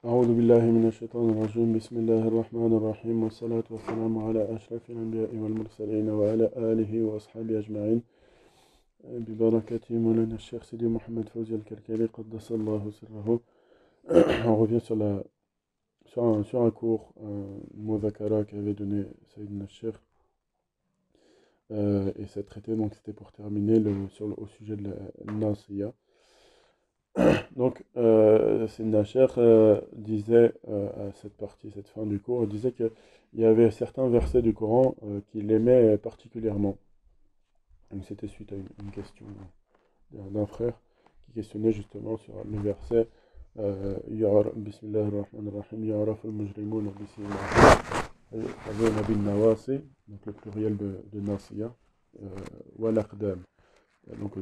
أعوذ بالله من الشيطان الرجيم بسم الله الرحمن الرحيم والصلاة والسلام على أشرف الأنبياء والمرسلين وعلى آله وأصحابه أجمعين ببركة مولانا الشيخ سيدي محمد فوزي الكركالي قدس الله سره. On revient sur un cours Mudhakara qu'avait donné Sayyidina Cheikh et cette traité, donc c'était pour terminer au sujet de la Nasiya. Donc, Sayyidina Cheikh disait à cette fin du cours, il disait qu'il y avait certains versets du Coran qu'il aimait particulièrement. Donc, c'était suite à une question d'un frère qui questionnait justement sur le verset Bismillah ar-Rahman ar-Rahim, Ya'raf al-Mujrimoun Bismillah bin Nawasi, donc le pluriel de Nasiya, wal Aqdam. Donc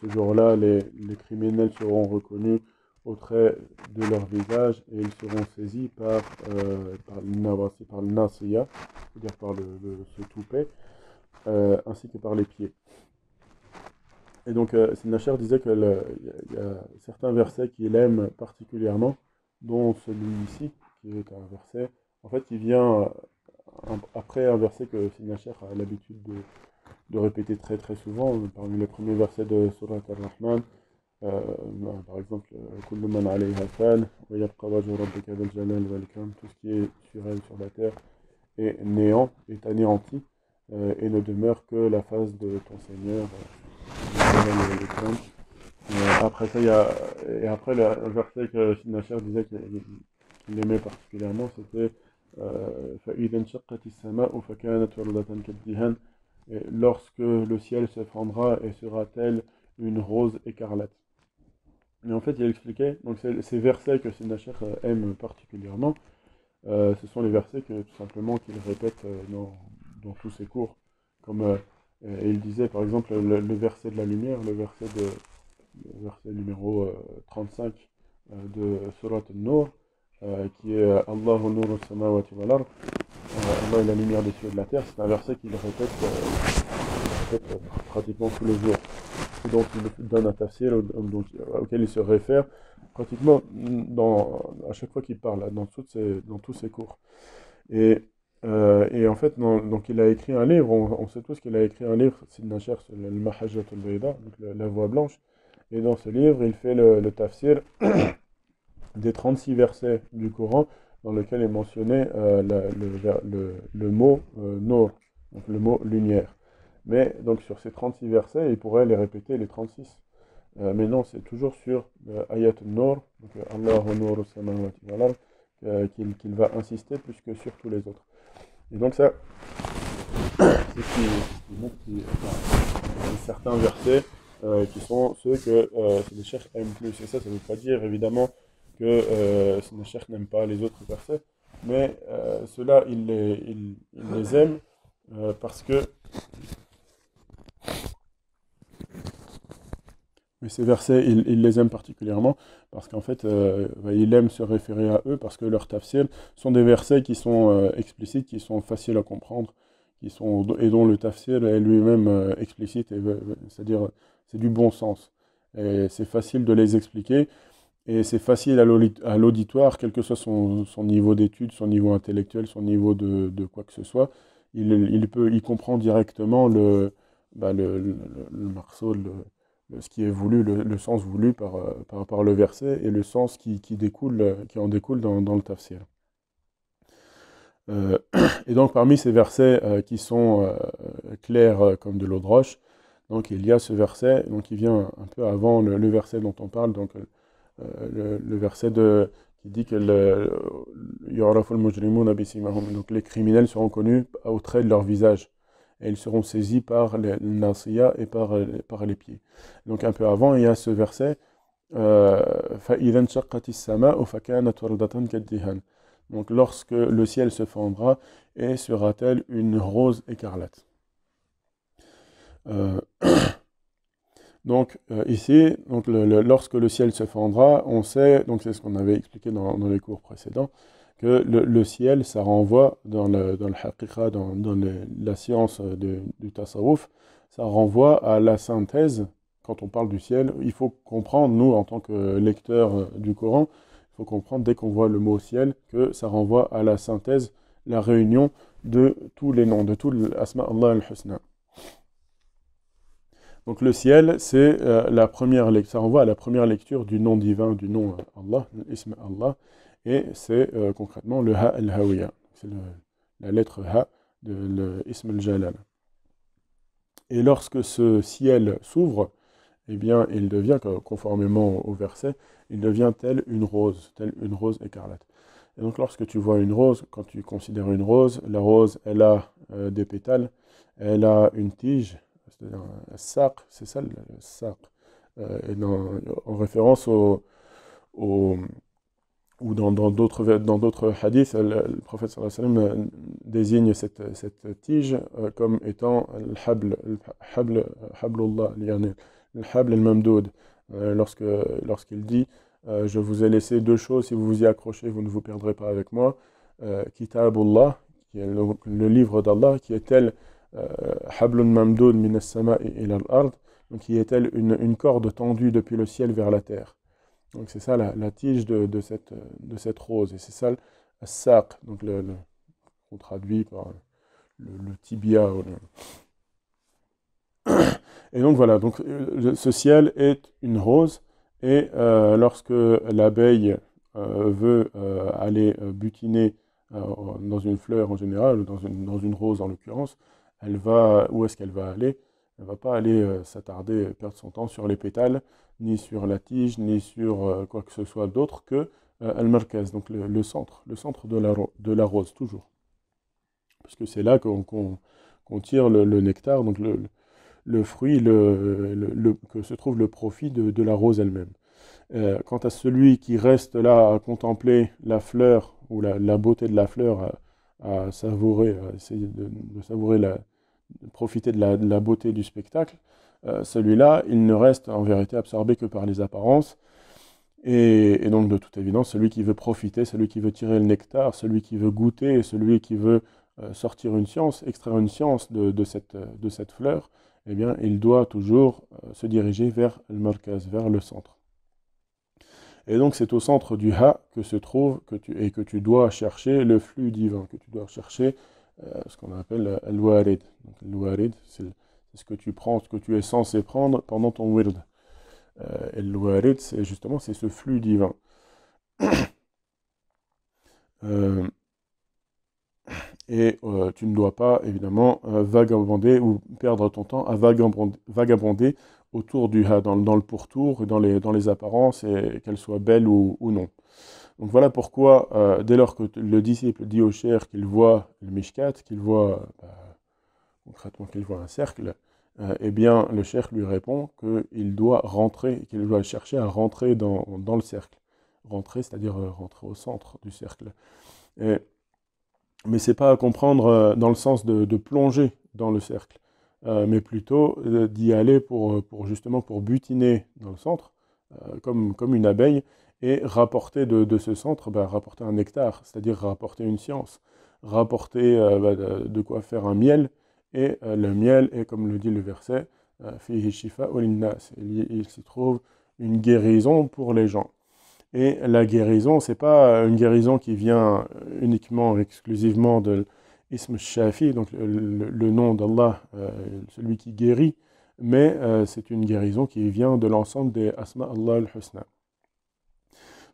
ce jour-là, les criminels seront reconnus au trait de leur visage et ils seront saisis par le nasiya, c'est-à-dire par ce toupet, ainsi que par les pieds. Et donc Sayyidina Cheikh disait qu'il y a certains versets qu'il aime particulièrement, dont celui-ci, qui est un verset, en fait, qui vient après un verset que Sayyidina Cheikh a l'habitude de répéter très très souvent, parmi les premiers versets de Surat Ar-Rahman, par exemple, Kullu man alayha fan, wa yabqa wajhu rabbika dhul jalal wal ikram, tout ce qui est sur elle, sur la terre, est néant, est anéanti, et ne demeure que la face de ton Seigneur, après ça, après le verset que Sayyidina Cheikh disait qu'il aimait particulièrement, c'était فَإِذَا انشَقَّتِ السَّمَاءُ فَكَانَتْ وَرْدَةً كَالدِّهَانِ. Et lorsque le ciel se fendra et sera-t-elle une rose écarlate. Et en fait, il expliquait, donc ces versets que Sayyidina Cheikh aime particulièrement, ce sont les versets que tout simplement qu'il répète dans tous ses cours. Comme il disait par exemple le verset de la lumière, le verset numéro 35 de Surat An-Nur, qui est Allahu Nur as-samawati wal ard. Allah est la lumière des cieux et de la terre, c'est un verset qu'il répète pratiquement tous les jours. Et donc il donne un tafsir auquel il se réfère pratiquement à chaque fois qu'il parle, dans tous ses cours. Et en fait, donc il a écrit un livre, on sait tous qu'il a écrit un livre, Sayyidina Cheikh, le Mahajjat al-Bayda, donc la voie blanche. Et dans ce livre, il fait le tafsir des 36 versets du Coran dans lequel est mentionné le mot Nour, donc le mot lumière. Mais donc sur ces 36 versets, il pourrait les répéter les 36. Mais non, c'est toujours sur Ayat Nour, donc Allahu Nour as-samawati wal ard, qu'il va insister plus que sur tous les autres. Et donc ça, c'est ce qui montre qu'il y a certains versets qui sont ceux que les cheikhs aiment plus. Et ça ne veut pas dire évidemment que Sayyidina Cheikh n'aime pas les autres versets, mais ceux-là, il les aime parce que mais ces versets, il les aime particulièrement parce qu'en fait, il aime se référer à eux parce que leurs tafsirs sont des versets qui sont explicites, qui sont faciles à comprendre, et dont le tafsir est lui-même explicite, c'est-à-dire c'est du bon sens. Et c'est facile de les expliquer. Et c'est facile à l'auditoire, quel que soit son niveau d'études, son niveau intellectuel, son niveau de quoi que ce soit, il comprend directement le marceau, ce qui est voulu, le sens voulu par le verset et le sens qui en découle dans le tafsir. Et donc parmi ces versets qui sont clairs comme de l'eau de roche, donc il y a ce verset donc, qui vient un peu avant le verset dont on parle, donc le verset qui dit que donc les criminels seront connus au trait de leur visage et ils seront saisis par le nasiya et par les pieds. Donc un peu avant, il y a ce verset donc lorsque le ciel se fendra et sera-t-elle une rose écarlate. Donc ici, lorsque le ciel se fendra, on sait, donc c'est ce qu'on avait expliqué dans les cours précédents, que le ciel, ça renvoie dans le haqiqa, dans la science du tasawwuf, ça renvoie à la synthèse. Quand on parle du ciel, il faut comprendre, nous, en tant que lecteurs du Coran, il faut comprendre dès qu'on voit le mot ciel que ça renvoie à la synthèse, la réunion de tous les noms, de tous les Asma Allah al-Husna. Donc le ciel, c'est la première lecture, ça renvoie à la première lecture du nom divin, du nom Allah, l'ism Allah, et c'est concrètement le Ha al-Hawiya, c'est la lettre Ha de l'ism al-Jalal. Et lorsque ce ciel s'ouvre, eh bien, il devient, conformément au verset, il devient telle une rose écarlate. Et donc lorsque tu vois une rose, quand tu considères une rose, la rose, elle a des pétales, elle a une tige, c'est-à-dire un saq, c'est ça le saq, en référence au ou dans d'autres hadiths, le prophète sallallahu alayhi wa sallam désigne cette tige comme étant hablullah, le habl al-mamdoud, lorsqu'il dit je vous ai laissé deux choses, si vous vous y accrochez, vous ne vous perdrez pas avec moi. Kitabullah, qui est le livre d'Allah, qui est tel hablun mamdoud min as-sama'i ila al-ard, donc qui est tel une corde tendue depuis le ciel vers la terre. Donc c'est ça la tige de cette rose, et c'est ça le saq, donc qu'on traduit par le tibia. Et donc voilà, donc ce ciel est une rose, et lorsque l'abeille veut aller butiner dans une fleur en général, ou dans une rose en l'occurrence, où est-ce qu'elle va aller? Elle ne va pas aller s'attarder, perdre son temps sur les pétales, ni sur la tige, ni sur quoi que ce soit d'autre que al-markaz, donc le centre de la rose, toujours. Parce que c'est là qu'on tire le nectar, donc le fruit, que se trouve le profit de la rose elle-même. Quant à celui qui reste là à contempler la fleur, ou la beauté de la fleur, à savourer, à essayer de savourer profiter de la beauté du spectacle, celui-là, il ne reste en vérité absorbé que par les apparences, et donc de toute évidence, celui qui veut profiter, celui qui veut tirer le nectar, celui qui veut goûter, celui qui veut sortir une science, extraire une science de cette fleur, eh bien, il doit toujours se diriger vers le markaz, vers le centre. Et donc c'est au centre du Ha que se trouve, que tu dois chercher le flux divin, que tu dois chercher ce qu'on appelle al-warid. Donc al-warid, c'est ce que tu prends, ce que tu es censé prendre pendant ton wird. Et al-warid, c'est ce flux divin. Et tu ne dois pas, évidemment, vagabonder ou perdre ton temps à vagabonder autour du Ha, dans le pourtour, dans les apparences, et qu'elles soient belles ou non. Donc voilà pourquoi, dès lors que le disciple dit au cheikh qu'il voit le mishkat, qu'il voit, concrètement, qu'il voit un cercle, eh bien, le cheikh lui répond qu'il doit rentrer, qu'il doit chercher à rentrer dans le cercle. Rentrer, c'est-à-dire rentrer au centre du cercle. Mais c'est pas à comprendre dans le sens de plonger dans le cercle, mais plutôt d'y aller justement pour butiner dans le centre, comme une abeille, et rapporter de ce centre, rapporter un nectar, c'est-à-dire rapporter une science, rapporter de quoi faire un miel, et le miel est, comme le dit le verset, fihi shifa'un linnas, il s'y trouve une guérison pour les gens. Et la guérison, c'est pas une guérison qui vient uniquement, exclusivement de l'ism shafi, donc le nom d'Allah, celui qui guérit, mais c'est une guérison qui vient de l'ensemble des Asma Allah al-Husna.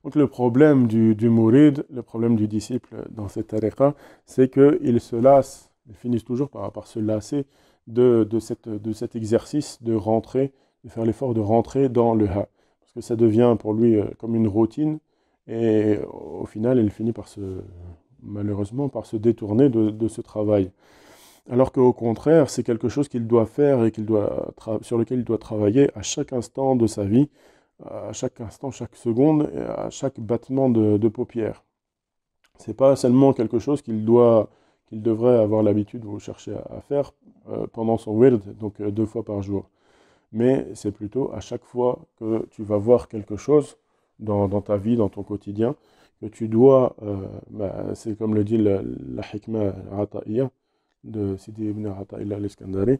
Donc le problème du mourid, le problème du disciple dans cette tariqa, c'est qu'il se lasse, ils finissent toujours par se lasser de cet exercice de rentrer, de faire l'effort de rentrer dans le Ha. Parce que ça devient pour lui comme une routine, et au final, il finit malheureusement par se détourner de ce travail. Alors qu'au contraire, c'est quelque chose qu'il doit faire et sur lequel il doit travailler à chaque instant de sa vie, à chaque instant, chaque seconde, et à chaque battement de paupières. C'est pas seulement quelque chose qu'il devrait avoir l'habitude ou chercher à faire pendant son wird, donc 2 fois par jour. Mais c'est plutôt à chaque fois que tu vas voir quelque chose dans ta vie, dans ton quotidien, que tu dois, c'est comme le dit la hikmah Ata'iyya de Sidi ibn Ata'illah al-Iskandari,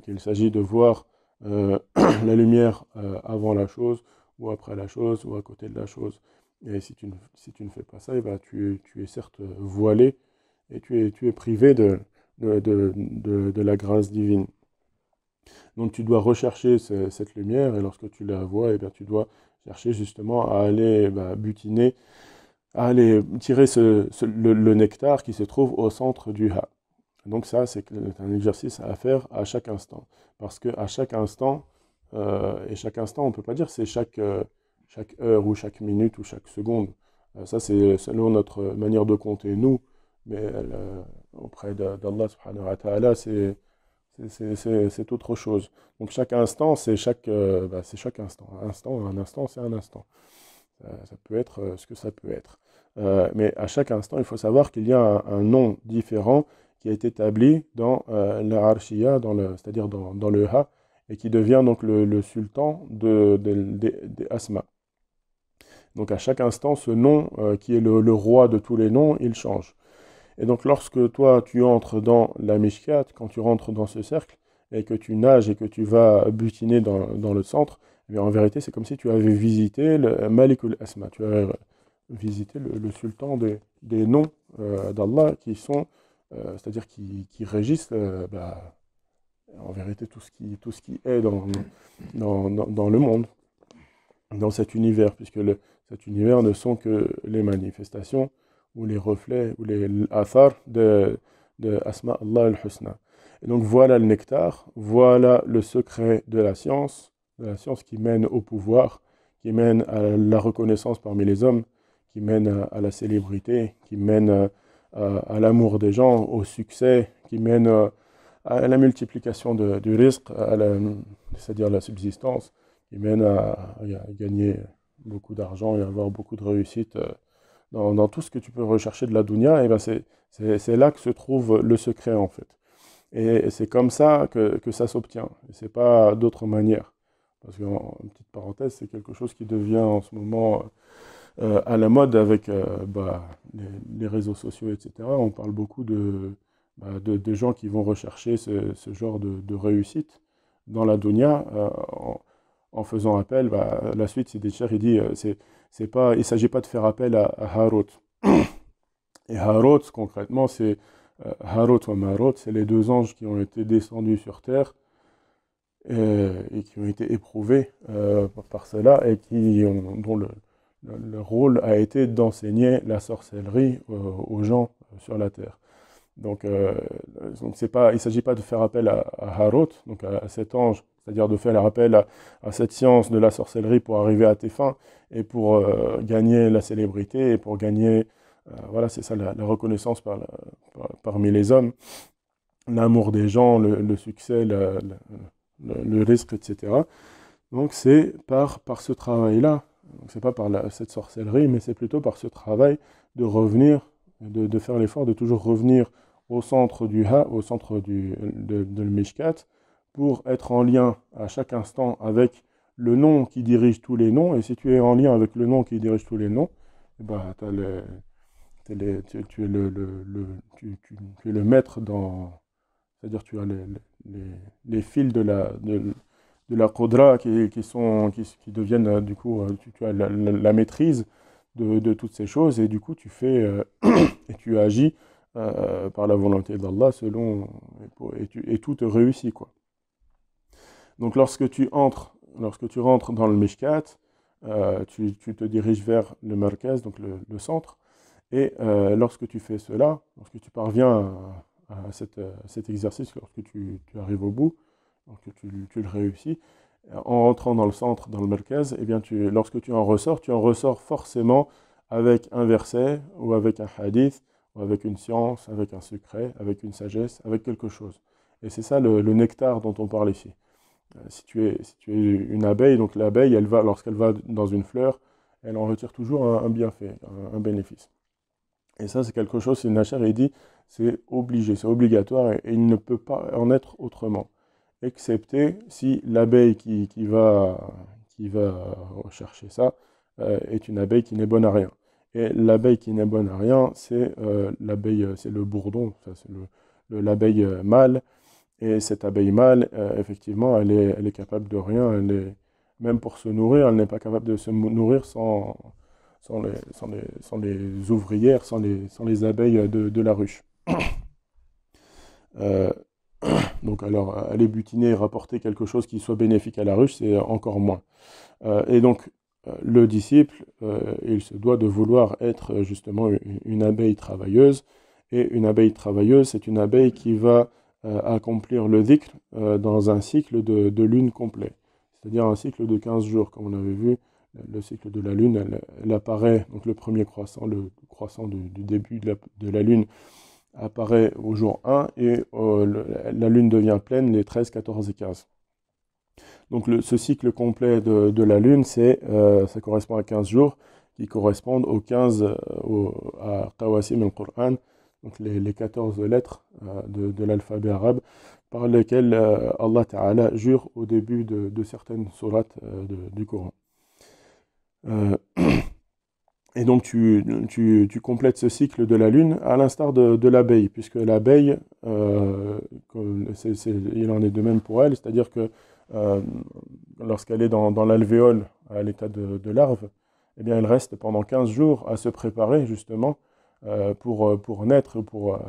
qu'il s'agit de voir la lumière avant la chose, ou après la chose, ou à côté de la chose. Et si tu ne fais pas ça, eh ben, tu es certes voilé et tu es privé de la grâce divine. Donc tu dois rechercher cette lumière et lorsque tu la vois, eh bien, tu dois chercher justement à aller bah, butiner, à aller tirer le nectar qui se trouve au centre du ha. Donc ça, c'est un exercice à faire à chaque instant. Parce qu'à chaque instant, et chaque instant, on ne peut pas dire c'est chaque heure ou chaque minute ou chaque seconde. Ça, c'est selon notre manière de compter, nous. Mais auprès d'Allah subhanahu wa ta'ala, c'est autre chose. Donc chaque instant, c'est chaque instant. Un instant, c'est un instant. Ça peut être ce que ça peut être. Mais à chaque instant, il faut savoir qu'il y a un nom différent qui est établi dans la Arshiya, c'est-à-dire dans le Ha, et qui devient donc le sultan des Asma. Donc à chaque instant, ce nom, qui est le roi de tous les noms, il change. Et donc lorsque toi, tu entres dans la Mishkat, quand tu rentres dans ce cercle, et que tu nages et que tu vas butiner dans le centre, eh bien, en vérité, c'est comme si tu avais visité le Malikul Asma, tu as visité le sultan des noms d'Allah qui sont, c'est-à-dire qui régissent bah, en vérité tout ce qui est dans le monde, dans cet univers, puisque cet univers ne sont que les manifestations ou les reflets ou les athar de Asma Allah al-Husna. Et donc voilà le nectar, voilà le secret de la science qui mène au pouvoir, qui mène à la reconnaissance parmi les hommes, qui mène à la célébrité, qui mène à l'amour des gens, au succès, qui mène à la multiplication du rizq, c'est-à-dire la subsistance, qui mène à gagner beaucoup d'argent et avoir beaucoup de réussite dans tout ce que tu peux rechercher de la dunya. Et ben c'est là que se trouve le secret en fait. Et c'est comme ça que ça s'obtient. Et c'est pas d'autre manière. Parce qu'en petite parenthèse, c'est quelque chose qui devient en ce moment à la mode avec bah, les réseaux sociaux, etc. On parle beaucoup de gens qui vont rechercher ce genre de réussite dans la dunya en faisant appel. Bah, la suite, c'est des chers, il dit, c'est pas, il ne s'agit pas de faire appel à Harut. Et Harut, concrètement, c'est Harut ou Marut, c'est les deux anges qui ont été descendus sur terre et qui ont été éprouvés par cela et dont le rôle a été d'enseigner la sorcellerie aux gens sur la terre. Donc c'est pas, il ne s'agit pas de faire appel à Harut, donc à cet ange, c'est-à-dire de faire appel à cette science de la sorcellerie pour arriver à tes fins et pour gagner la célébrité et pour gagner, voilà, c'est ça la reconnaissance parmi les hommes, l'amour des gens, le succès, le risque, etc. Donc c'est par ce travail-là, c'est pas par cette sorcellerie, mais c'est plutôt par ce travail de revenir, de faire l'effort de toujours revenir au centre du Ha, au centre de le Mishkat, pour être en lien à chaque instant avec le nom qui dirige tous les noms. Et si tu es en lien avec le nom qui dirige tous les noms, eh ben, tu es tu es le maître c'est-à-dire tu as les fils de la Qudra qui deviennent du coup, tu as la maîtrise de toutes ces choses et du coup tu fais et tu agis par la volonté d'Allah et tout te réussit quoi. Donc lorsque tu rentres dans le Mishkat, tu te diriges vers le Markaz, donc le centre, et lorsque tu fais cela, lorsque tu parviens à cet exercice, lorsque tu arrives au bout, lorsque tu le réussis, en rentrant dans le centre, dans le Markaz, eh bien lorsque tu en ressors forcément avec un verset, ou avec un hadith, ou avec une science, avec un secret, avec une sagesse, avec quelque chose. Et c'est ça le nectar dont on parle ici. Si tu es une abeille, donc l'abeille, lorsqu'elle va dans une fleur, elle en retire toujours un bienfait, un bénéfice. Et ça, c'est quelque chose, c'est Nacher, il dit, c'est obligé, c'est obligatoire, et il ne peut pas en être autrement. Excepté si l'abeille qui va chercher ça est une abeille qui n'est bonne à rien. Et l'abeille qui n'est bonne à rien, c'est l'abeille, c'est le bourdon, c'est l'abeille mâle. Et cette abeille mâle, effectivement, elle est capable de rien. Même pour se nourrir, elle n'est pas capable de se nourrir sans les ouvrières, sans les abeilles de la ruche. Euh, donc alors, aller butiner et rapporter quelque chose qui soit bénéfique à la ruche, c'est encore moins. Et donc, le disciple, il se doit de vouloir être justement une abeille travailleuse. Et une abeille travailleuse, c'est une abeille qui va accomplir le dhikr dans un cycle de lune complet. C'est-à-dire un cycle de 15 jours, comme on avait vu. Le cycle de la lune, elle apparaît, donc le premier croissant, le croissant du début de la lune, apparaît au jour 1 et la lune devient pleine les 13, 14 et 15. Donc ce cycle complet de la lune, ça correspond à 15 jours qui correspondent aux 15 à Qawasim al-Qur'an, donc les 14 lettres de l'alphabet arabe par lesquelles Allah Ta'ala jure au début de certaines sourates du Coran. Euh, Et donc tu complètes ce cycle de la lune à l'instar de l'abeille, puisque l'abeille, il en est de même pour elle, c'est-à-dire que euh, lorsqu'elle est dans l'alvéole, à l'état de larve, eh bien elle reste pendant 15 jours à se préparer justement pour naître, pour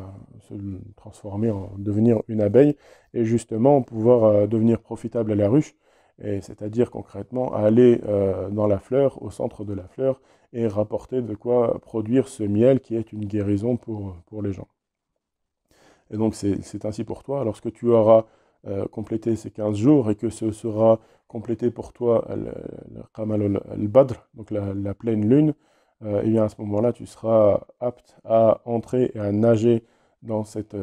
se transformer, devenir une abeille, et justement pouvoir devenir profitable à la ruche, et c'est-à-dire concrètement aller dans la fleur, au centre de la fleur, et rapporter de quoi produire ce miel qui est une guérison pour les gens. Et donc c'est ainsi pour toi, lorsque tu auras complété ces 15 jours et que ce sera complété pour toi le Qamal al-Badr, donc la pleine lune, et bien à ce moment-là, tu seras apte à entrer et à nager dans cette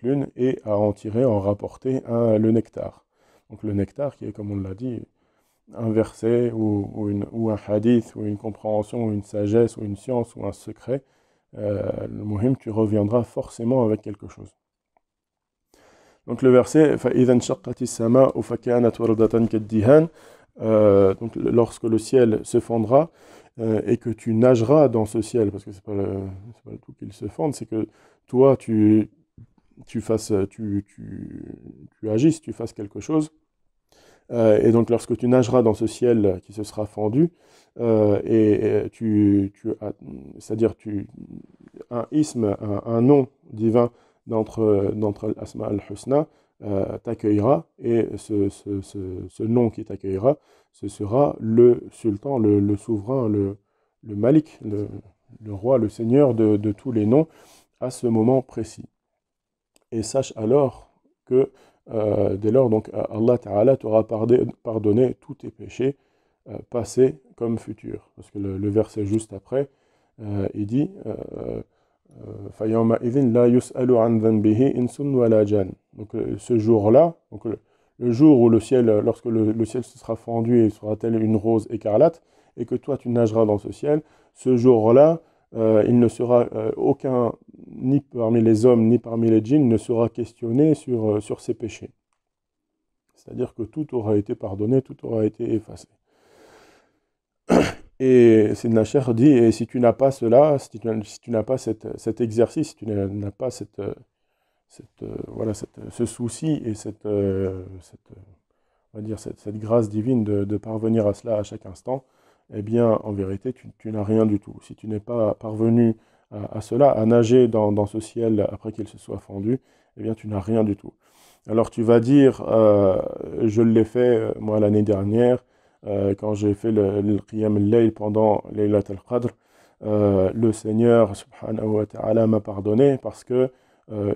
lune et à en tirer, en rapporter le nectar. Donc le nectar qui est, comme on l'a dit, un verset ou un hadith ou une compréhension ou une sagesse ou une science ou un secret, le muhim, tu reviendras forcément avec quelque chose. Donc le verset فَإِذَا انشَقَّتِ السَّمَاءُ فَكَانَتْ وَرْدَةً كَالدِّهَانِ, donc lorsque le ciel se fendra et que tu nageras dans ce ciel, parce que c'est pas le tout qu'il se fonde, c'est que toi tu agisses, tu fasses quelque chose. Et donc, lorsque tu nageras dans ce ciel qui se sera fendu, c'est-à-dire un isme, un nom divin d'entre l'Asma al-Husna t'accueillera, et ce nom qui t'accueillera, ce sera le sultan, le souverain, le malik, le roi, le seigneur de tous les noms à ce moment précis. Et sache alors que dès lors, donc, Allah Ta'ala t'aura pardonné tous tes péchés, passés comme futurs. Parce que le verset juste après, il dit فَيَوْمَئِذٍ لَا يُسْأَلُ عَنْ ذَنْبِهِ إِنْسٌ وَلَا جَانٌ. Donc ce jour-là, donc, le jour où lorsque le ciel se sera fendu et sera tel une rose écarlate, et que toi tu nageras dans ce ciel, ce jour-là, il ne sera aucun, ni parmi les hommes, ni parmi les djinns, ne sera questionné sur ses péchés. C'est-à-dire que tout aura été pardonné, tout aura été effacé. Et Sidna Cheikh dit, et si tu n'as pas cela, si tu n'as pas cet exercice, si tu n'as pas ce souci et on va dire cette grâce divine de parvenir à cela à chaque instant, eh bien, en vérité, tu n'as rien du tout. Si tu n'es pas parvenu à cela, à nager dans ce ciel après qu'il se soit fendu, eh bien, tu n'as rien du tout. Alors, tu vas dire, je l'ai fait, moi, l'année dernière, quand j'ai fait le Qiyam al-Layl pendant Laylat al-Qadr, le Seigneur, subhanahu wa ta'ala, m'a pardonné parce que,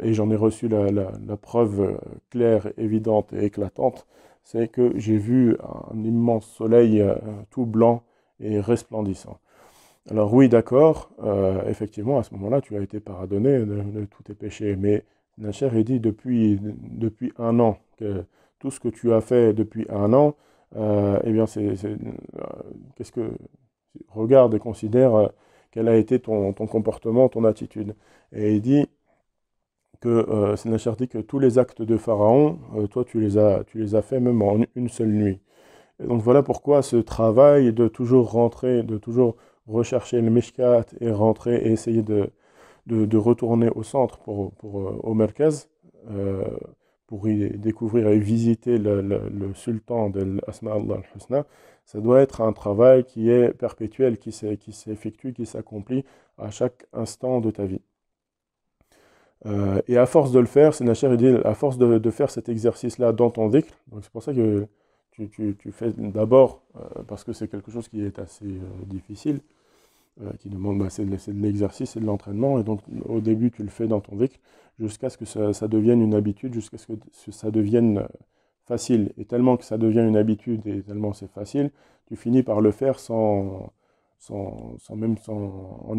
et j'en ai reçu la preuve claire, évidente et éclatante, c'est que j'ai vu un immense soleil tout blanc et resplendissant. Alors oui, d'accord, effectivement, à ce moment-là, tu as été pardonné de tous tes péchés, mais Nasher est dit depuis un an, que tout ce que tu as fait depuis un an, eh bien, qu'est-ce que... Regarde et considère quel a été ton comportement, ton attitude. Et il dit que Nasher dit que tous les actes de Pharaon, toi, tu les as fait même en une seule nuit. Et donc voilà pourquoi ce travail de toujours rentrer, de toujours rechercher le Mishkat et rentrer et essayer de retourner au centre au Merkaz, pour y découvrir et visiter le sultan de l'Asma Allah al-Husna, ça doit être un travail qui est perpétuel, qui s'effectue, qui s'accomplit à chaque instant de ta vie. Et à force de le faire, c'est Nasher, il dit, à force de faire cet exercice-là dans ton dhikr, donc c'est pour ça que tu fais d'abord, parce que c'est quelque chose qui est assez difficile, qui demande, c'est de l'exercice et de l'entraînement, et donc au début tu le fais dans ton dhikr, jusqu'à ce que ça devienne une habitude, jusqu'à ce que ça devienne facile, et tellement que ça devient une habitude, et tellement c'est facile, tu finis par le faire en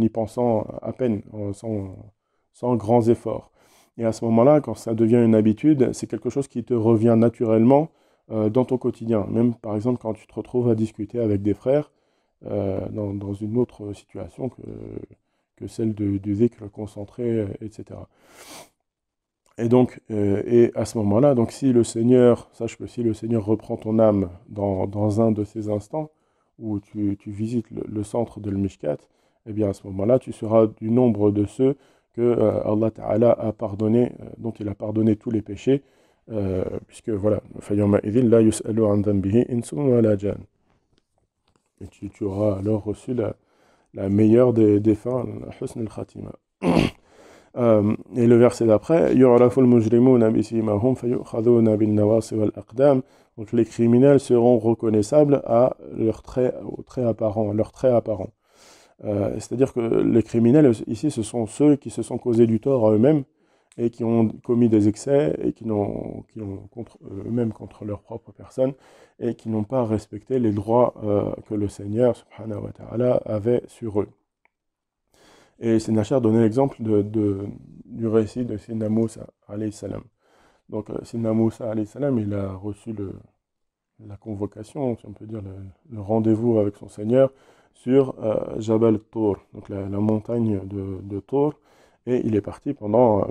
y pensant à peine, sans grands efforts. Et à ce moment-là, quand ça devient une habitude, c'est quelque chose qui te revient naturellement dans ton quotidien. Même par exemple quand tu te retrouves à discuter avec des frères dans une autre situation que celle du dhikr concentré, etc. Et donc, et à ce moment-là, donc si le Seigneur, sache que si le Seigneur reprend ton âme dans un de ces instants où tu visites le centre de l'Mishkat, eh bien à ce moment-là, tu seras du nombre de ceux que Allah Ta'ala a pardonné, dont il a pardonné tous les péchés, puisque voilà, فَيَوْمَئِذٍ لَا يُسْأَلُ عَنْ ذَنْبِهِ إِنْسٌ وَلَا جَانٌ. Et tu auras alors reçu la meilleure des fins, la husn al-khatima. Et le verset d'après, يُعْرَفُ الْمُجْرِمُونَ بِسِيمَاهُمْ فَيُؤْخَذُونَ بِالنَّوَاصِي وَالْأَقْدَامِ. Donc les criminels seront reconnaissables à aux traits apparents, à leurs traits apparents. C'est-à-dire que les criminels, ici, ce sont ceux qui se sont causés du tort à eux-mêmes et qui ont commis des excès et qui ont contre eux-mêmes, contre leur propre personne, et qui n'ont pas respecté les droits que le Seigneur, subhanahu wa ta'ala, avait sur eux. Et c'est Nachar donnait l'exemple du récit de Sidna Moussa, alayhi salam. Donc Sidna Moussa, alayhi salam, il a reçu la convocation, si on peut dire le rendez-vous avec son Seigneur, sur Jabal Tour, donc la montagne de Tour, et il est parti pendant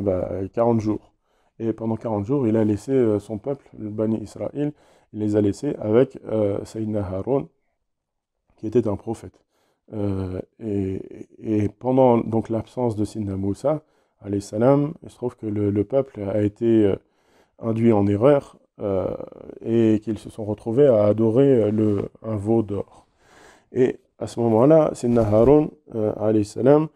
40 jours. Et pendant 40 jours, il a laissé son peuple, le Bani Israël, il les a laissés avec Sayyidina Haroun, qui était un prophète. Et pendant donc l'absence de Sayyidina Moussa, alayhi salam, il se trouve que le peuple a été induit en erreur, et qu'ils se sont retrouvés à adorer un veau d'or. Et à ce moment-là, Sayyidina Haroun, alayhi salam,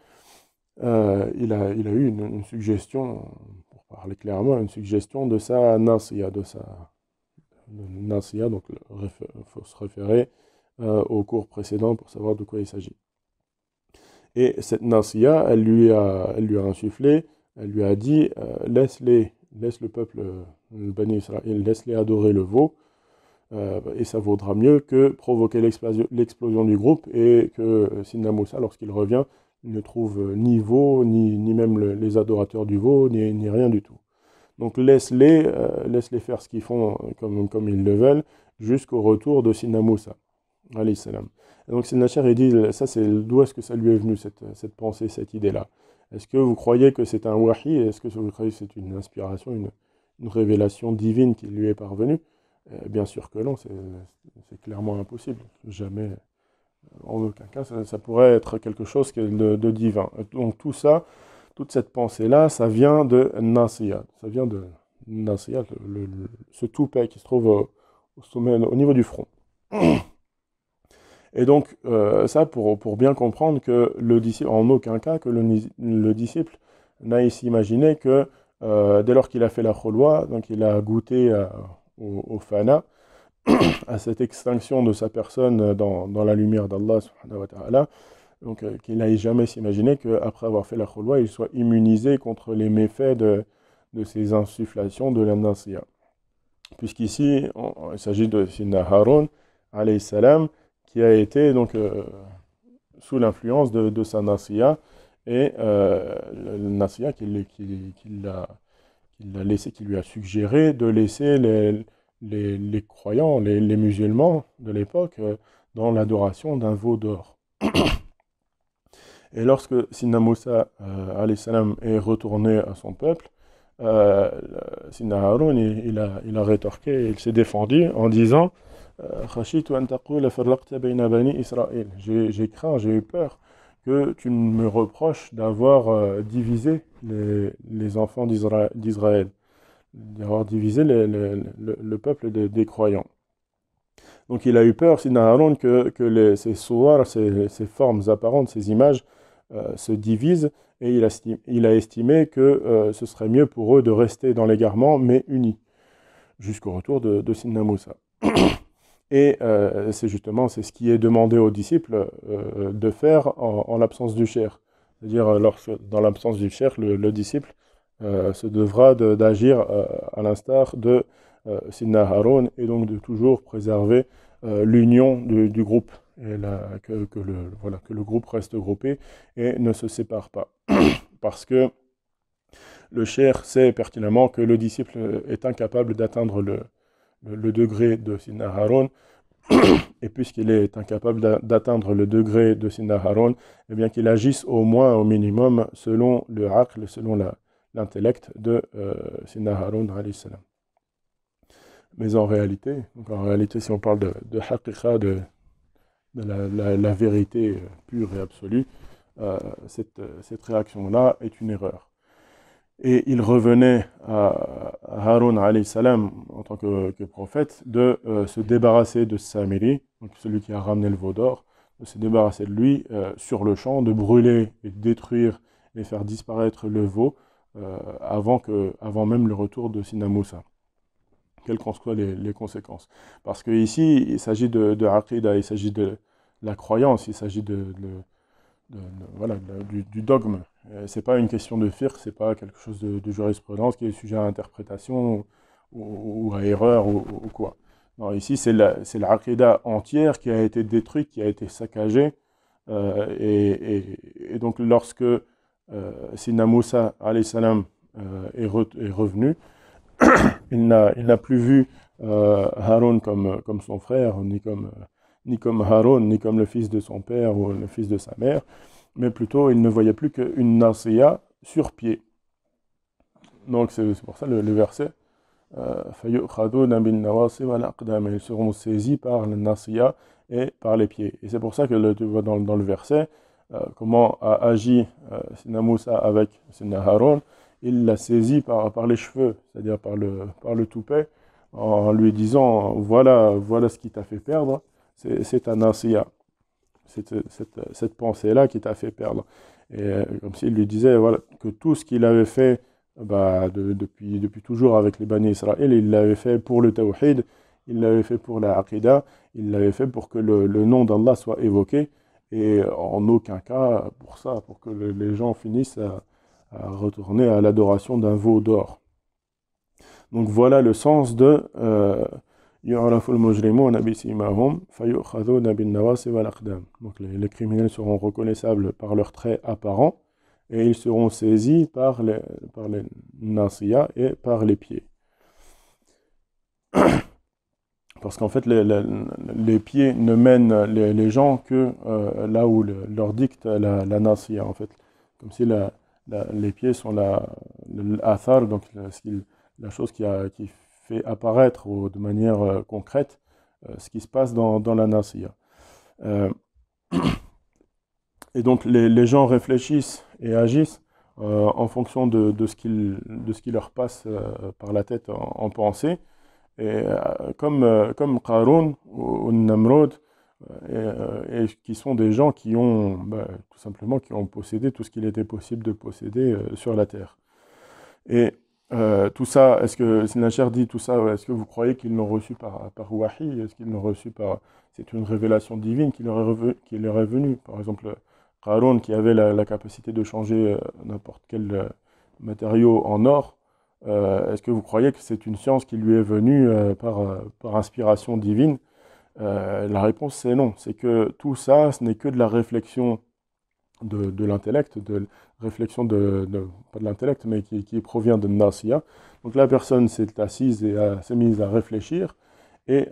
il a eu une suggestion, pour parler clairement, une suggestion de sa nasiya, donc il faut se référer au cours précédent pour savoir de quoi il s'agit. Et cette nasiya, elle lui a insufflé, elle lui a dit, laisse le peuple, le Bani Israël, laisse-les adorer le veau, et ça vaudra mieux que provoquer l'explosion du groupe et que Sayyidina Moussa, lorsqu'il revient, ne trouve ni veau, ni même les adorateurs du veau, ni rien du tout. Donc laisse-les faire ce qu'ils font comme ils le veulent, jusqu'au retour de Sayyidina Moussa, alayhi salam. Et donc Sayyidina Nachar, il dit, d'où est-ce que ça lui est venu, cette pensée, cette idée-là? Est-ce que vous croyez que c'est un wahi? Est-ce que vous croyez que c'est une inspiration, une révélation divine qui lui est parvenue? Bien sûr que non, c'est clairement impossible. Jamais, en aucun cas, ça pourrait être quelque chose de divin. Donc tout ça, toute cette pensée-là, ça vient de Nasiya. Ça vient de Nasiya, ce toupet qui se trouve au sommet, au niveau du front. Et donc, ça, pour bien comprendre que le disciple, en aucun cas, que le disciple n'a ici imaginé que dès lors qu'il a fait la kholwa, donc il a goûté au fana, à cette extinction de sa personne dans la lumière d'Allah subhanahu wa ta'ala, donc qu'il n'aille jamais s'imaginer qu'après avoir fait la kholwa, il soit immunisé contre les méfaits de ces insufflations de la nasiya. Puisqu'ici, il s'agit de Sayyidina Haroun, alayhi salam, qui a été donc sous l'influence de sa nasiya, et le nasiya qui lui a suggéré de laisser les croyants, les musulmans de l'époque, dans l'adoration d'un veau d'or. Et lorsque Sayyidina Moussa alayhi salam est retourné à son peuple, Sayyidina Haroun il a rétorqué, il s'est défendu en disant Khashitu an taqula farraqta bayna bani Israël. J'ai craint, j'ai eu peur que tu me reproches d'avoir divisé les enfants d'Israël. d'avoir divisé le peuple des croyants. Donc il a eu peur, Sidna Haroun, que ces souars, ces formes apparentes, ces images se divisent, et il a estimé que ce serait mieux pour eux de rester dans l'égarement, mais unis, jusqu'au retour de Sidna Moussa. Et c'est ce qui est demandé aux disciples de faire en l'absence du cheikh. C'est-à-dire, dans l'absence du cheikh, le disciple se devra d'agir à l'instar de Sidna Haroun, et donc de toujours préserver l'union du groupe, et que le groupe reste groupé et ne se sépare pas. Parce que le cheikh sait pertinemment que le disciple est incapable d'atteindre le degré de Sidna Haroun, et puisqu'il est incapable d'atteindre le degré de Sidna Haroun, eh bien qu'il agisse au moins, au minimum, selon le aql, selon l'intellect de Sidna Haroun alayhi salam. Mais en réalité, si on parle de haqiqa, de la vérité pure et absolue, cette réaction-là est une erreur. Et il revenait à Haroun alayhi salam, en tant que prophète, de se débarrasser de Samiri, donc celui qui a ramené le veau d'or, de se débarrasser de lui sur le champ, de brûler et de détruire et faire disparaître le veau avant même le retour de Sidna Moussa, quelles qu'en soient les conséquences. Parce qu'ici, il s'agit de aqidah, il s'agit de la croyance, il s'agit du dogme. C'est pas une question de fiqh, c'est pas quelque chose de jurisprudence qui est sujet à interprétation ou à erreur ou quoi. Non, ici c'est l'aqidah entière qui a été détruite, qui a été saccagée, et donc lorsque Sidna Moussa alayhi salam est revenu, il n'a plus vu Haroun comme son frère, ni comme Haroun, ni comme le fils de son père ou le fils de sa mère, mais plutôt il ne voyait plus qu'une nasiya sur pied. Donc c'est pour ça le verset فَيُؤْخَذُونَ بِالنَّوَاصِي وَالْأَقْدَامِ, ils seront saisis par la nasiya et par les pieds. Et c'est pour ça que tu vois dans le verset comment a agi Sidna Moussa avec Sidna Haroun. Il l'a saisi par les cheveux, c'est-à-dire par le toupet, en lui disant voilà ce qui t'a fait perdre, c'est ta nasiya, cette pensée-là qui t'a fait perdre. Et comme s'il lui disait voilà, que tout ce qu'il avait fait depuis toujours avec les Bani Israël, il l'avait fait pour le tawhid, il l'avait fait pour la aqidah, il l'avait fait pour que le nom d'Allah soit évoqué, et en aucun cas pour que les gens finissent à retourner à l'adoration d'un veau d'or. Donc voilà le sens de يُعْرَفُ الْمُجْرِمُونَ بِسِيمَاهُمْ فَيُؤْخَذُونَ بِالنَّوَاصِي وَالْأَقْدَامِ. Donc les criminels seront reconnaissables par leurs traits apparents, et ils seront saisis par les nasiya et par les pieds. Parce qu'en fait, les pieds ne mènent les gens que là où leur dicte la nasiya, en fait. Comme si les pieds sont l'athar, donc la chose qui fait apparaître de manière concrète ce qui se passe dans la nasiya. Et donc les gens réfléchissent et agissent en fonction de ce qui leur passe par la tête en pensée. Et comme Qarun ou Namrud, et qui sont des gens qui ont tout simplement qui ont possédé tout ce qu'il était possible de posséder sur la terre. Et tout ça, est-ce que Sinachar dit tout ça, est-ce que vous croyez qu'ils l'ont reçu par wahi? Est-ce qu'ils l'ont reçu c'est une révélation divine qui leur est venue? Par exemple, Qarun qui avait la capacité de changer n'importe quel matériau en or, est-ce que vous croyez que c'est une science qui lui est venue par inspiration divine? La réponse c'est non, c'est que tout ça, ce n'est que de la réflexion de l'intellect, de réflexion pas de l'intellect, mais qui provient de Nasiya. Donc la personne s'est assise et s'est mise à réfléchir, et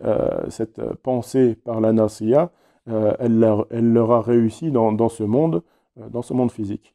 cette pensée par la Nasiya, elle leur a réussi dans ce monde physique.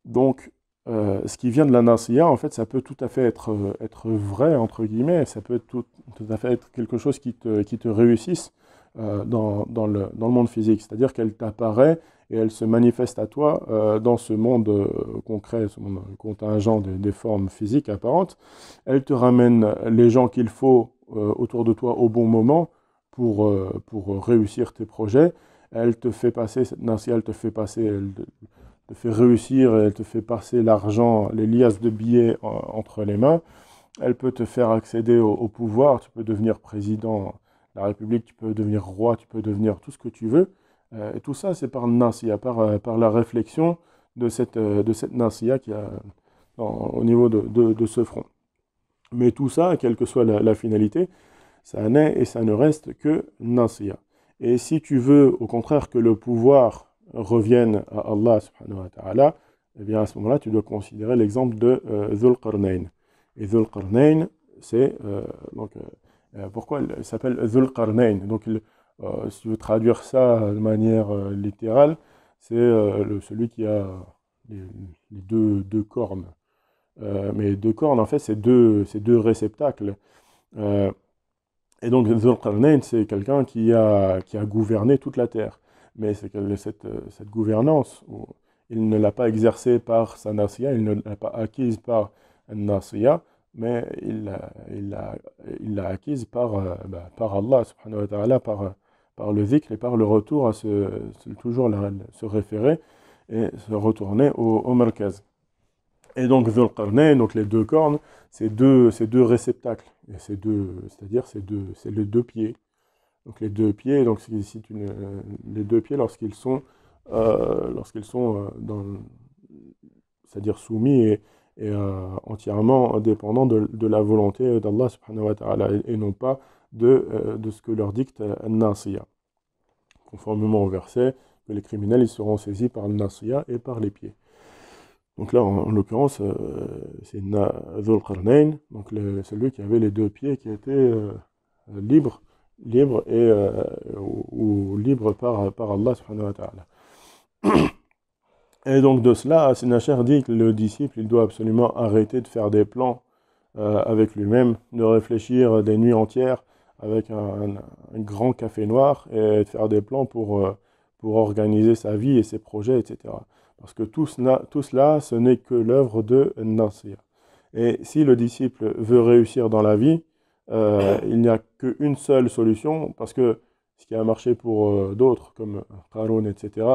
Donc ce qui vient de la Nasiya, en fait, ça peut tout à fait être vrai, entre guillemets, ça peut tout à fait être quelque chose qui te réussisse dans le monde physique. C'est-à-dire qu'elle t'apparaît et elle se manifeste à toi dans ce monde concret, ce monde contingent des formes physiques apparentes. Elle te ramène les gens qu'il faut autour de toi au bon moment pour réussir tes projets. Elle te fait passer, cette nasiya, elle te fait passer, elle te fait réussir, elle te fait passer l'argent, les liasses de billets entre les mains. Elle peut te faire accéder au pouvoir, tu peux devenir président de la République, tu peux devenir roi, tu peux devenir tout ce que tu veux. Et tout ça, c'est par nasiya, par la réflexion de cette nasiya qui a au niveau de ce front. Mais tout ça, quelle que soit la finalité, ça n'est et ça ne reste que nasiya. Et si tu veux, au contraire, que le pouvoir revienne à Allah subhanahu wa ta'ala, eh bien à ce moment-là, tu dois considérer l'exemple de Dhul Qarnayn. Et Dhul Qarnayn, c'est pourquoi il s'appelle Dhul Qarnayn. Donc, si tu veux traduire ça de manière littérale, c'est celui qui a les deux cornes. Mais deux cornes, en fait, c'est deux réceptacles. Euh, et donc, Dhul Qarnayn, c'est quelqu'un qui a gouverné toute la terre. Mais c'est que cette gouvernance, il ne l'a pas exercée par sa nasiya, il ne l'a pas acquise par un nasiya, mais il l'a acquise par Allah subhanahu wa ta'ala, par le dhikr et par le retour à toujours se référer et se retourner au markaz. Et donc Dhul Qarnayn, donc les deux cornes, c'est deux réceptacles, et c'est-à-dire c'est les deux pieds. Donc les deux pieds, donc les deux pieds lorsqu'ils sont c'est-à-dire soumis et entièrement dépendants de la volonté d'Allah subhanahu wa ta'ala et non pas de ce que leur dicte al-nasiya. Conformément au verset, que les criminels ils seront saisis par le nasiya et par les pieds. Donc là, en l'occurrence, c'est Dhul Qarnayn, donc celui qui avait les deux pieds qui étaient libres et ou libres par Allah subhanahu wa ta'ala. Et donc de cela, Sinacher dit que le disciple, il doit absolument arrêter de faire des plans avec lui-même, de réfléchir des nuits entières avec un grand café noir et de faire des plans pour organiser sa vie et ses projets, etc. Parce que tout cela, ce n'est que l'œuvre de Nasiya. Et si le disciple veut réussir dans la vie, il n'y a qu'une seule solution, parce que ce qui a marché pour d'autres, comme Qarun, etc.,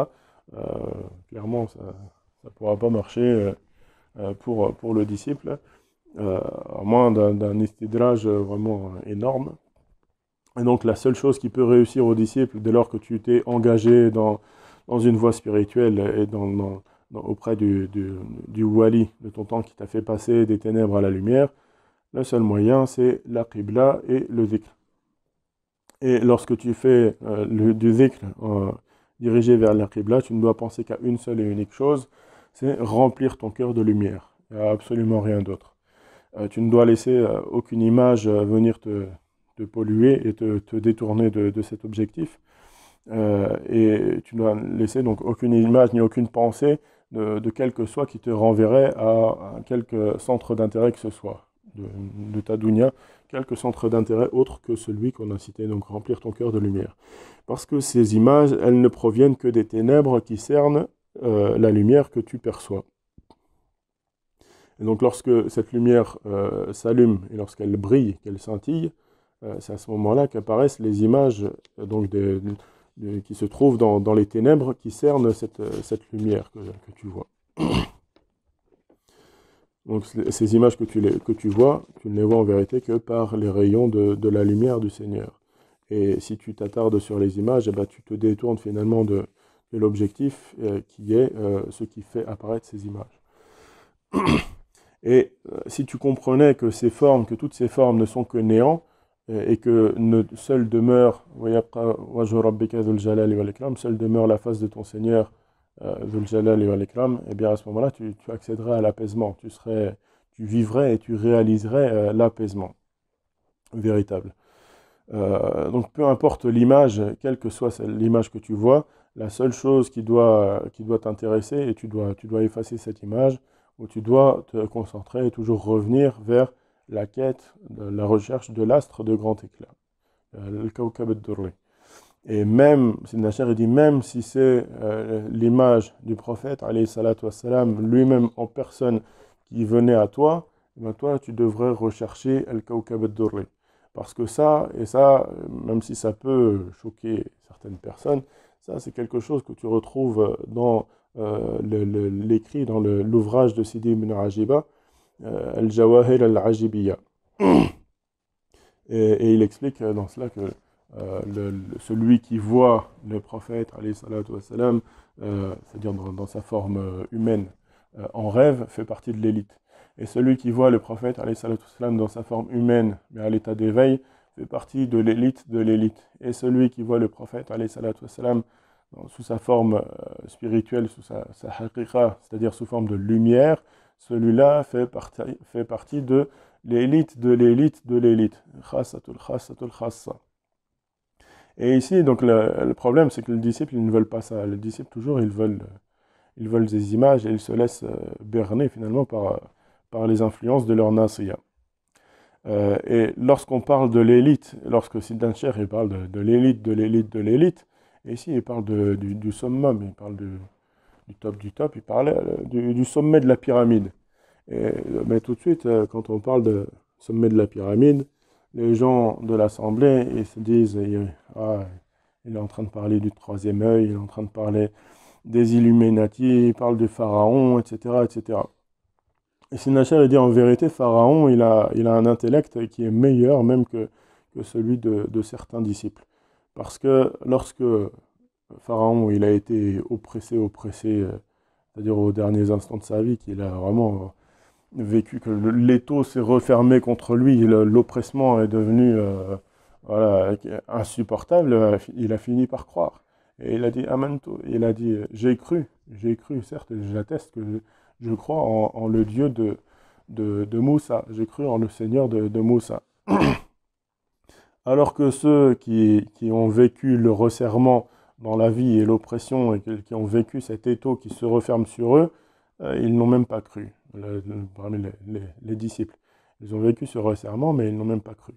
clairement, ça ne pourra pas marcher pour le disciple, à moins d'un istidraj vraiment énorme. Et donc la seule chose qui peut réussir au disciple, dès lors que tu t'es engagé dans une voie spirituelle et auprès du wali de ton temps qui t'a fait passer des ténèbres à la lumière, le seul moyen c'est la qibla et le dhikr. Et lorsque tu fais du dhikr dirigé vers la qibla, tu ne dois penser qu'à une seule et unique chose, c'est remplir ton cœur de lumière. Il n'y a absolument rien d'autre. Tu ne dois laisser aucune image venir te polluer et te détourner de cet objectif. Et tu ne dois laisser donc aucune image ni aucune pensée de quel que soit qui te renverrait à quelque centre d'intérêt que ce soit, de ta dunya, quelque centre d'intérêt autre que celui qu'on a cité, donc remplir ton cœur de lumière. Parce que ces images, elles ne proviennent que des ténèbres qui cernent la lumière que tu perçois. Et donc lorsque cette lumière s'allume et lorsqu'elle brille, qu'elle scintille, c'est à ce moment-là qu'apparaissent les images donc qui se trouvent dans les ténèbres qui cernent cette lumière que tu vois. Donc ces images que tu vois, tu ne les vois en vérité que par les rayons de la lumière du Seigneur. Et si tu t'attardes sur les images, eh ben, tu te détournes finalement de l'objectif qui est ce qui fait apparaître ces images. Et si tu comprenais que toutes ces formes ne sont que néant, et que seule demeure seule demeure la face de ton Seigneur Dhul Jalali wal Ikram, et bien à ce moment-là tu accéderais à l'apaisement, tu vivrais et tu réaliserais l'apaisement véritable. Donc peu importe l'image, quelle que soit l'image que tu vois, la seule chose qui doit t'intéresser, et tu dois effacer cette image, ou tu dois te concentrer et toujours revenir vers la quête, la recherche de l'astre de grand éclat, le Kawkab ad-Durri. Et même, Sidna Cheikh dit, même si c'est l'image du prophète, alayhi salatu wassalam, lui-même en personne, qui venait à toi, eh ben toi, tu devrais rechercher Al-Kawkab ad-Durri. Parce que ça, et ça, même si ça peut choquer certaines personnes, ça, c'est quelque chose que tu retrouves dans l'écrit, dans l'ouvrage de Sidi ibn Ajiba, Al-Jawahir al-Ajibiyya. Et il explique dans cela que celui qui voit le prophète, alayhi salatu wassalam, c'est-à-dire dans sa forme humaine, en rêve, fait partie de l'élite. Et celui qui voit le prophète, alayhi salatu wassalam, dans sa forme humaine, mais à l'état d'éveil, fait partie de l'élite de l'élite. Et celui qui voit le prophète, alayhi salatu wassalam, sous sa forme spirituelle, sous sa haqiqa, c'est-à-dire sous forme de lumière, celui-là fait partie de l'élite de l'élite de l'élite. Khassatul khassatul khassa. Et ici, donc, le problème, c'est que les disciples, ils ne veulent pas ça. Les disciples, toujours, ils veulent des images et ils se laissent berner, finalement, par les influences de leur nasiya. Et lorsqu'on parle de l'élite, lorsque Sidna Cheikh, il parle de l'élite, de l'élite, de l'élite, et ici, il parle du summum, il parle du top, il parle du sommet de la pyramide. Mais tout de suite, quand on parle de sommet de la pyramide, les gens de l'Assemblée, ils se disent, ah, il est en train de parler du troisième œil, il est en train de parler des Illuminati, il parle du pharaon, etc., etc. Et Sidna Cheikh dit, en vérité, Pharaon, il a un intellect qui est meilleur même que celui de certains disciples. Parce que lorsque Pharaon, il a été oppressé, c'est-à-dire aux derniers instants de sa vie, qu'il a vraiment vécu, que l'étau s'est refermé contre lui, l'oppressement est devenu voilà, insupportable, il a fini par croire. Et il a dit, Amantu, il a dit, j'ai cru, certes, j'atteste que je crois en le Dieu de Moussa, j'ai cru en le Seigneur de Moussa. Alors que ceux qui ont vécu le resserrement dans la vie et l'oppression, et qui ont vécu cet étau qui se referme sur eux, ils n'ont même pas cru, parmi les disciples. Ils ont vécu ce resserrement, mais ils n'ont même pas cru.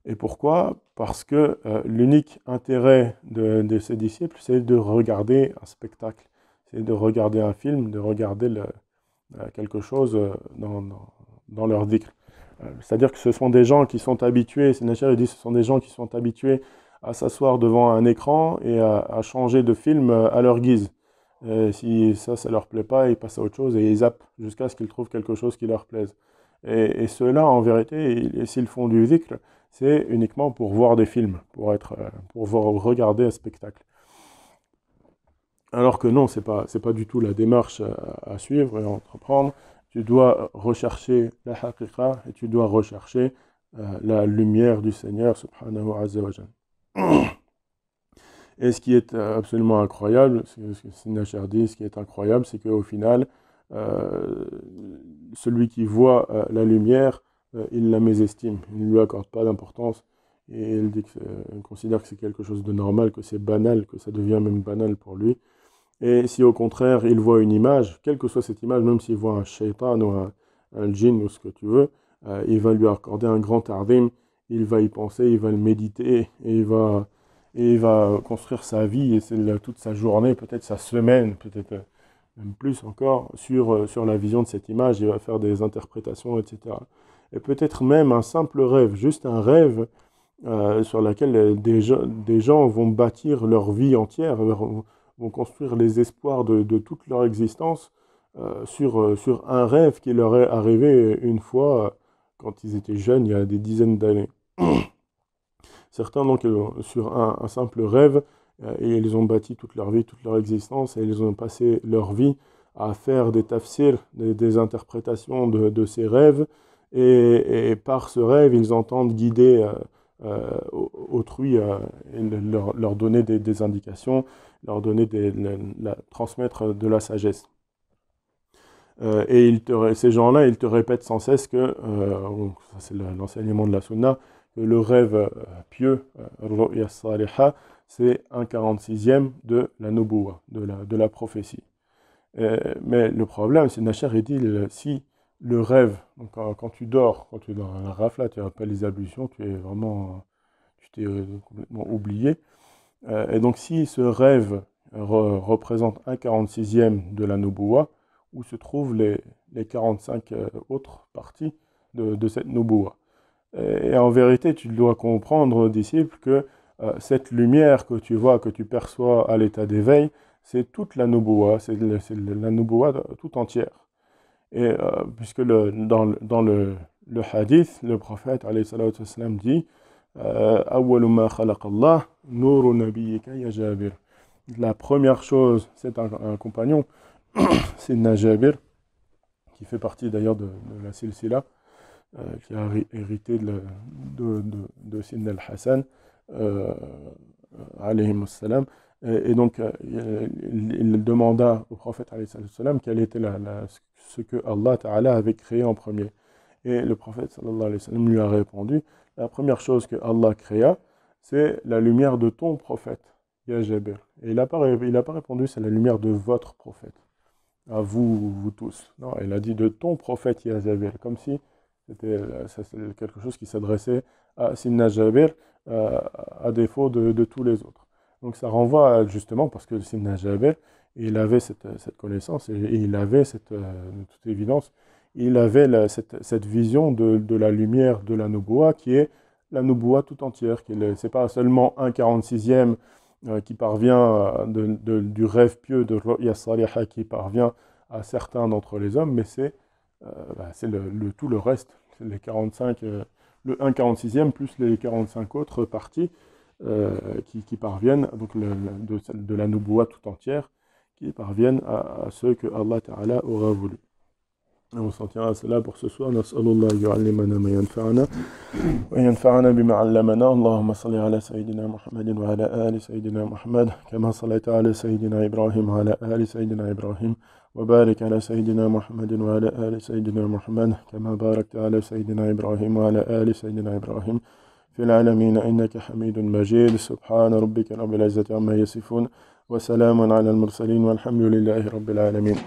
Et pourquoi? Parce que l'unique intérêt de ces disciples, c'est de regarder un spectacle, c'est de regarder un film, de regarder quelque chose dans leur dhikr. C'est-à-dire que ce sont des gens qui sont habitués, Sidna Cheikh dit, ce sont des gens qui sont habitués à s'asseoir devant un écran et à changer de film à leur guise. Et si ça leur plaît pas, ils passent à autre chose et ils zappent jusqu'à ce qu'ils trouvent quelque chose qui leur plaise. Et ceux-là, en vérité, s'ils font du dhikr, c'est uniquement pour voir des films, pour regarder un spectacle. Alors que non, c'est pas du tout la démarche à suivre et à entreprendre. Tu dois rechercher la haqiqa et tu dois rechercher la lumière du Seigneur, subhanahu azza wa jal. Et ce qui est absolument incroyable, ce que Sidna Cheikh dit, ce qui est incroyable, c'est qu'au final, celui qui voit la lumière, il la mésestime, il ne lui accorde pas d'importance, et il considère que c'est quelque chose de normal, que c'est banal, que ça devient même banal pour lui. Et si au contraire, il voit une image, quelle que soit cette image, même s'il voit un shaitan ou un djinn ou ce que tu veux, il va lui accorder un grand tardim, il va y penser, il va le méditer, et il va construire sa vie, et toute sa journée, peut-être sa semaine, peut-être même plus encore, sur la vision de cette image, il va faire des interprétations, etc. Et peut-être même un simple rêve, juste un rêve sur lequel des gens vont bâtir leur vie entière, vont construire les espoirs de toute leur existence sur un rêve qui leur est arrivé une fois quand ils étaient jeunes, il y a des dizaines d'années. Certains, donc, sur un simple rêve, et ils ont bâti toute leur vie, toute leur existence, et ils ont passé leur vie à faire des tafsirs, des interprétations de ces rêves, et par ce rêve, ils entendent guider autrui, et leur donner des indications, leur donner transmettre de la sagesse. Et ces gens-là, ils te répètent sans cesse que, ça c'est l'enseignement de la sunna, que le rêve pieux, ru'ya saliha, c'est un 46e de la nubuwa, de la prophétie. Mais le problème, c'est Nasher, il dit, si le rêve, donc quand tu dors, quand tu es dans la rafla, tu n'as pas les ablutions, tu t'es complètement oublié, Et donc si ce rêve représente un 46e de la Nubuwa, où se trouvent les 45 autres parties de cette Nubuwa. Et en vérité, tu dois comprendre, disciple, que cette lumière que tu vois, que tu perçois à l'état d'éveil, c'est toute la Nubuwa, c'est la Nubuwa tout entière. Et puisque le hadith, le prophète alayhi salatu wassalam, dit Awwalu ma khalaqa Allah, nuru nabiyyika ya Jabir. La première chose, c'est un compagnon, c'est Jabir, qui fait partie d'ailleurs de la silsila, qui a hérité de Sidna al-Hassan, alayhi salam. Et donc, il demanda au prophète alayhi salam quel était ce que Allah Ta'ala avait créé en premier. Et le prophète sallallahu alayhi wa sallam lui a répondu, la première chose que Allah créa, c'est la lumière de ton prophète, ya Jabir. Et il n'a pas répondu, c'est la lumière de votre prophète, à vous tous. Non, il a dit de ton prophète, ya Jabir, comme si c'était quelque chose qui s'adressait à Sidna Jabir, à défaut de tous les autres. Donc ça renvoie justement, parce que Sidna Jabir, il avait cette connaissance, et il avait de toute évidence, il avait cette vision de la lumière de la Nubuwa, qui est la Nubuwa tout entière. C'est pas seulement un 46e qui parvient du rêve pieux de Ru'ya Saliha qui parvient à certains d'entre les hommes, mais c'est tout le reste, c'est les 45, le 1/46e plus les 45 autres parties qui parviennent, donc de la Nubuwa tout entière, qui parviennent à ceux que Allah Ta'ala aura voulu. Et on s'en tient à cela pour ce soir. Nas'alullah yu'allimana ma yanfa'ana wa yanfa'ana bima 'allamana. Allahumma salli ala Sayyidina Muhammadin wa ala ali Sayyidina Muhammad kama sallaita ala Sayyidina Ibrahim wa ala ali Sayyidina Ibrahim wa barik ala Sayyidina Muhammadin wa ala ali Sayyidina Muhammad kama barakta ala Sayyidina Ibrahim wa ala ali Sayyidina Ibrahim في العالمين إنك حميد مجيد سبحان ربك رب العزة عما يصفون وسلام على المرسلين والحمد لله رب العالمين